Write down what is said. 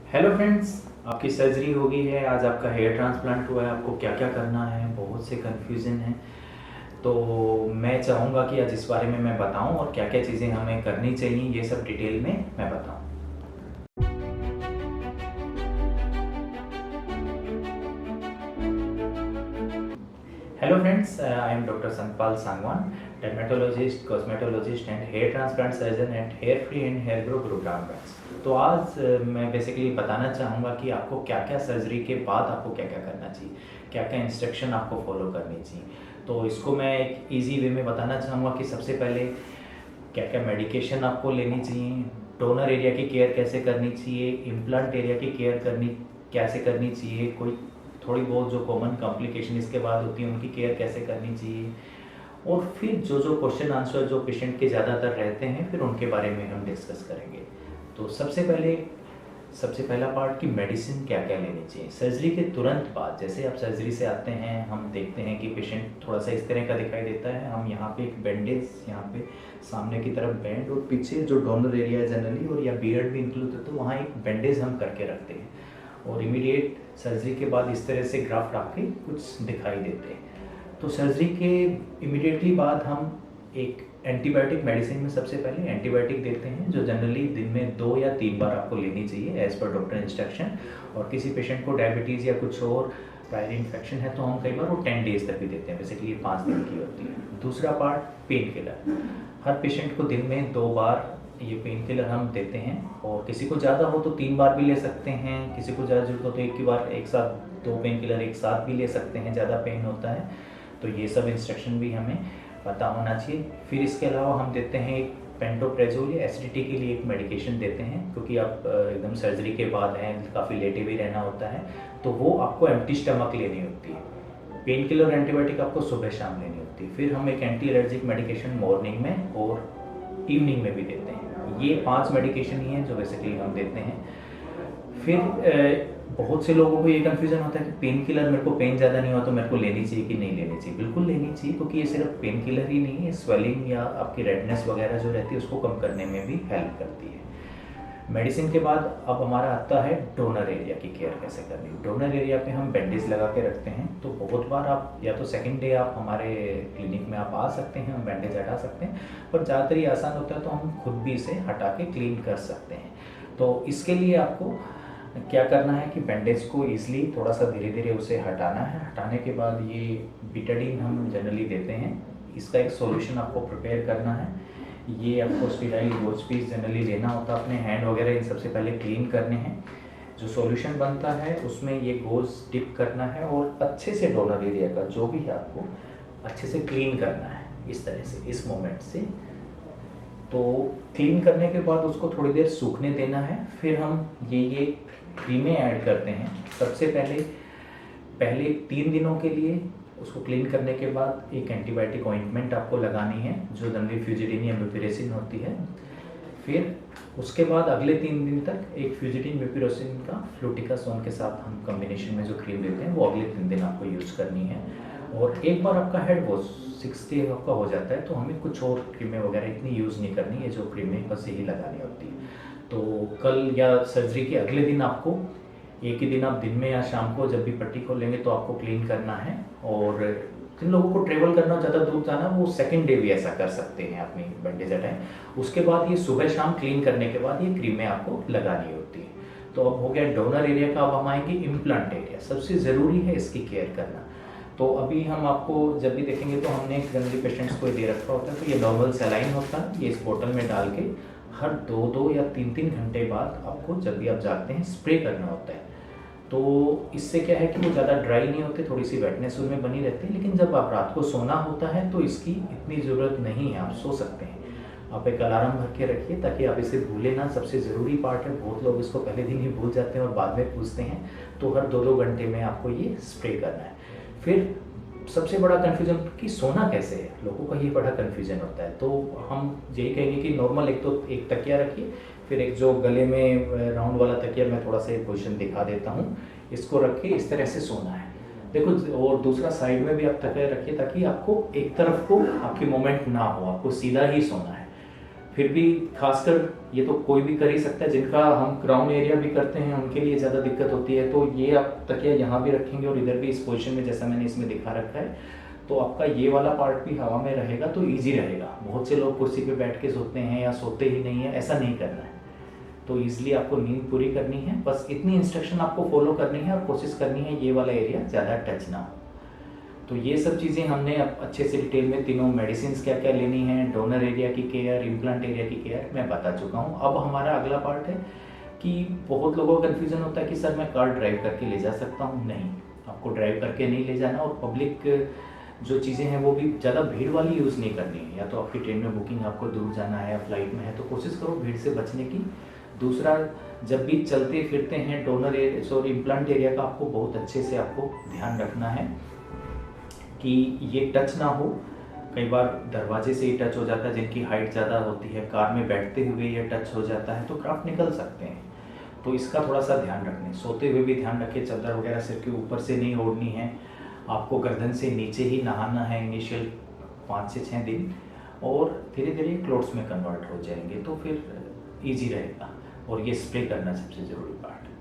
Hello friends, आपकी surgery हो गई है। आज आपका हेयर ट्रांसप्लांट हुआ है। आपको क्या क्या करना है, बहुत से कन्फ्यूज़न है। तो मैं चाहूँगा कि आज इस बारे में मैं बताऊँ और क्या क्या चीज़ें हमें करनी चाहिए, ये सब डिटेल में मैं बताऊँ। Hello friends, I am doctor Santpal Sangwan, dermatologist, cosmetologist and hair transplant surgeon at hair free and hair grow Gurugram branch. तो आज मैं बेसिकली बताना चाहूँगा कि आपको क्या क्या सर्जरी के बाद आपको क्या क्या करना चाहिए, क्या क्या इंस्ट्रक्शन आपको फॉलो करनी चाहिए। तो इसको मैं एक ईजी वे में बताना चाहूँगा कि सबसे पहले क्या क्या मेडिकेशन आपको लेनी चाहिए, डोनर एरिया की केयर कैसे करनी चाहिए, इम्प्लांट एरिया की केयर कैसे करनी चाहिए, कोई थोड़ी बहुत जो कॉमन कॉम्प्लिकेशन इसके बाद होती है उनकी केयर कैसे करनी चाहिए, और फिर जो जो क्वेश्चन आंसर जो पेशेंट के ज़्यादातर रहते हैं फिर उनके बारे में हम डिस्कस करेंगे। तो सबसे पहला पार्ट कि मेडिसिन क्या क्या लेनी चाहिए सर्जरी के तुरंत बाद। जैसे आप सर्जरी से आते हैं, हम देखते हैं कि पेशेंट थोड़ा सा इस तरह का दिखाई देता है। हम यहाँ पे एक बैंडेज, यहाँ पे सामने की तरफ बैंड, और पीछे जो डोनर एरिया है जनरली, और या बियर्ड भी इंक्लूड है, तो वहाँ एक बैंडेज हम करके रखते हैं। और इमीडिएट सर्जरी के बाद इस तरह से ग्राफ्ट आपके कुछ दिखाई देते हैं। तो सर्जरी के इमीडिएटली बाद हम एक एंटीबायोटिक मेडिसिन में सबसे पहले एंटीबायोटिक देते हैं, जो जनरली दिन में 2 या 3 बार आपको लेनी चाहिए एज़ पर डॉक्टर इंस्ट्रक्शन। और किसी पेशेंट को डायबिटीज़ या कुछ और प्रायर इन्फेक्शन है तो हम कई बार वो 10 डेज तक भी देते हैं। बेसिकली 5 दिन की होती है। दूसरा पार्ट पेन किलर। हर पेशेंट को दिन में 2 बार ये पेन किलर हम देते हैं, और किसी को ज़्यादा हो तो 3 बार भी ले सकते हैं, किसी को ज़्यादा जरूरत हो तो एक ही बार एक साथ 2 पेन किलर एक साथ भी ले सकते हैं, ज़्यादा पेन होता है तो। ये सब इंस्ट्रक्शन भी हमें पता होना चाहिए। फिर इसके अलावा हम देते हैं एक पेंटोप्रेजोल या एसिडिटी के लिए एक मेडिकेशन देते हैं, क्योंकि आप एकदम सर्जरी के बाद हैं, काफ़ी लेटे भी रहना होता है, तो वो आपको एम्प्टी स्टमक लेनी होती है। पेन किलर और एंटीबायोटिक आपको सुबह शाम लेनी होती है। फिर हम एक एंटी एलर्जिक मेडिकेशन मॉर्निंग में और इवनिंग में भी देते हैं। ये 5 मेडिकेशन ही हैं जो बेसिकली हम देते हैं। फिर बहुत से लोगों को ये कन्फ्यूज़न होता है कि पेन किलर, मेरे को पेन ज़्यादा नहीं हुआ तो मेरे को लेनी चाहिए कि नहीं लेनी चाहिए। बिल्कुल लेनी चाहिए, क्योंकि ये सिर्फ पेन किलर ही नहीं है, स्वेलिंग या आपकी रेडनेस वगैरह जो रहती है उसको कम करने में भी हेल्प करती है। मेडिसिन के बाद अब हमारा आता है डोनर एरिया की केयर कैसे करनी। डोनर एरिया पे हम बैंडेज लगा के रखते हैं। तो बहुत बार आप या तो सेकेंड डे आप हमारे क्लिनिक में आप आ सकते हैं, हम बैंडेज हटा सकते हैं, पर ज़्यादातर ये आसान होता है तो हम खुद भी इसे हटा के क्लीन कर सकते हैं। तो इसके लिए आपको क्या करना है कि बैंडेज को ईजिली थोड़ा सा धीरे धीरे उसे हटाना है। हटाने के बाद ये बीटाडीन हम जनरली देते हैं, इसका एक सॉल्यूशन आपको प्रिपेयर करना है। ये आपको स्टेराइल रोज पीस जनरली लेना होता है, अपने हैंड वगैरह इन सबसे पहले क्लीन करने हैं। जो सॉल्यूशन बनता है उसमें ये गोज डिप करना है और अच्छे से डोनर एरिया का जो भी है आपको अच्छे से क्लीन करना है, इस तरह से, इस मोमेंट से। तो क्लीन करने के बाद उसको थोड़ी देर सूखने देना है। फिर हम ये क्रीमें ऐड करते हैं। सबसे पहले 3 दिनों के लिए उसको क्लीन करने के बाद एक एंटीबायोटिक ऑइंटमेंट आपको लगानी है, जो जनरली फ्यूजिडिन या म्यूपिरेसिन होती है। फिर उसके बाद अगले 3 दिन तक एक फ्यूजिडिन म्यूपिरेसिन का फ्लूटिकासोन के साथ हम कॉम्बिनेशन में जो क्रीम देते हैं वो अगले 3 दिन आपको यूज़ करनी है। और एक बार आपका हेड वॉश 6 डे आपका हो जाता है तो हमें कुछ और क्रीमें वगैरह इतनी यूज़ नहीं करनी है, जो क्रीमें बस यही लगानी होती है। तो कल या सर्जरी के अगले दिन आपको एक ही दिन, आप दिन में या शाम को जब भी पट्टी खोलेंगे तो आपको क्लीन करना है। और जिन लोगों को ट्रेवल करना, ज़्यादा दूर जाना, वो सेकंड डे भी ऐसा कर सकते हैं अपनी बैंडेज हटाएं। उसके बाद ये सुबह शाम क्लीन करने के बाद ये क्रीमें आपको लगानी होती है। तो अब हो गया डोनर एरिया का। अब हम आएंगे इम्प्लांट एरिया। सबसे ज़रूरी है इसकी केयर करना। तो अभी हम आपको जब भी देखेंगे तो हमने जनरली पेशेंट्स को दे रखा होता है, तो ये नॉर्मल सलाइन होता है, ये इस बोतल में डाल के हर 2-2 या 3-3 घंटे बाद आपको जब भी आप जागते हैं स्प्रे करना होता है। तो इससे क्या है कि वो ज़्यादा ड्राई नहीं होते, थोड़ी सी वेटनेस उनमें बनी रहती है। लेकिन जब आप रात को सोना होता है तो इसकी इतनी ज़रूरत नहीं है, आप सो सकते हैं। आप एक अलार्म भर के रखिए ताकि आप इसे भूलें ना। सबसे ज़रूरी पार्ट है, बहुत लोग इसको पहले दिन ही भूल जाते हैं और बाद में पूछते हैं। तो हर 2-2 घंटे में आपको ये स्प्रे करना है। फिर सबसे बड़ा कन्फ्यूजन कि सोना कैसे है, लोगों का ये बड़ा कन्फ्यूजन होता है। तो हम यही कहेंगे कि नॉर्मल एक तकिया रखिए, फिर एक जो गले में राउंड वाला तकिया, मैं थोड़ा सा पोजीशन दिखा देता हूँ, इसको रख के इस तरह से सोना है। देखो, और दूसरा साइड में भी आप तकिया रखिए ताकि आपको एक तरफ को आपकी मूवमेंट ना हो, आपको सीधा ही सोना है। फिर भी खासकर ये तो कोई भी कर ही सकता है, जिनका हम क्राउन एरिया भी करते हैं उनके लिए ज़्यादा दिक्कत होती है। तो ये आप तकिया यहाँ भी रखेंगे और इधर भी इस पोजीशन में जैसा मैंने इसमें दिखा रखा है, तो आपका ये वाला पार्ट भी हवा में रहेगा तो ईजी रहेगा। बहुत से लोग कुर्सी पे बैठ के सोते हैं या सोते ही नहीं है, ऐसा नहीं करना है। तो ईजिली आपको नींद पूरी करनी है, बस इतनी इंस्ट्रक्शन आपको फॉलो करनी है और कोशिश करनी है ये वाला एरिया ज़्यादा टच ना हो। तो ये सब चीज़ें हमने अब अच्छे से डिटेल में तीनों मेडिसिन क्या क्या लेनी है, डोनर एरिया की केयर, इम्प्लांट एरिया की केयर मैं बता चुका हूँ। अब हमारा अगला पार्ट है कि बहुत लोगों को कन्फ्यूज़न होता है कि सर मैं कार ड्राइव करके ले जा सकता हूँ। नहीं, आपको ड्राइव करके नहीं ले जाना, और पब्लिक जो चीज़ें हैं वो भी ज़्यादा भीड़ वाली यूज़ नहीं करनी है। या तो आपकी ट्रेन में बुकिंग, आपको दूर जाना है या फ्लाइट में है, तो कोशिश करो भीड़ से बचने की। दूसरा, जब भी चलते फिरते हैं डोनर इम्प्लांट एरिया का आपको बहुत अच्छे से आपको ध्यान रखना है कि ये टच ना हो। कई बार दरवाजे से ही टच हो जाता है, जिनकी हाइट ज़्यादा होती है, कार में बैठते हुए ये टच हो जाता है तो क्राफ्ट निकल सकते हैं। तो इसका थोड़ा सा ध्यान रखें। सोते हुए भी ध्यान रखें, चादर वगैरह सिर के ऊपर से नहीं ओढ़नी है, आपको गर्दन से नीचे ही नहाना है इनिशियल 5 से 6 दिन, और धीरे धीरे क्लोथ्स में कन्वर्ट हो जाएंगे तो फिर ईजी रहेगा। और ये स्प्रे करना सबसे ज़रूरी पार्ट है।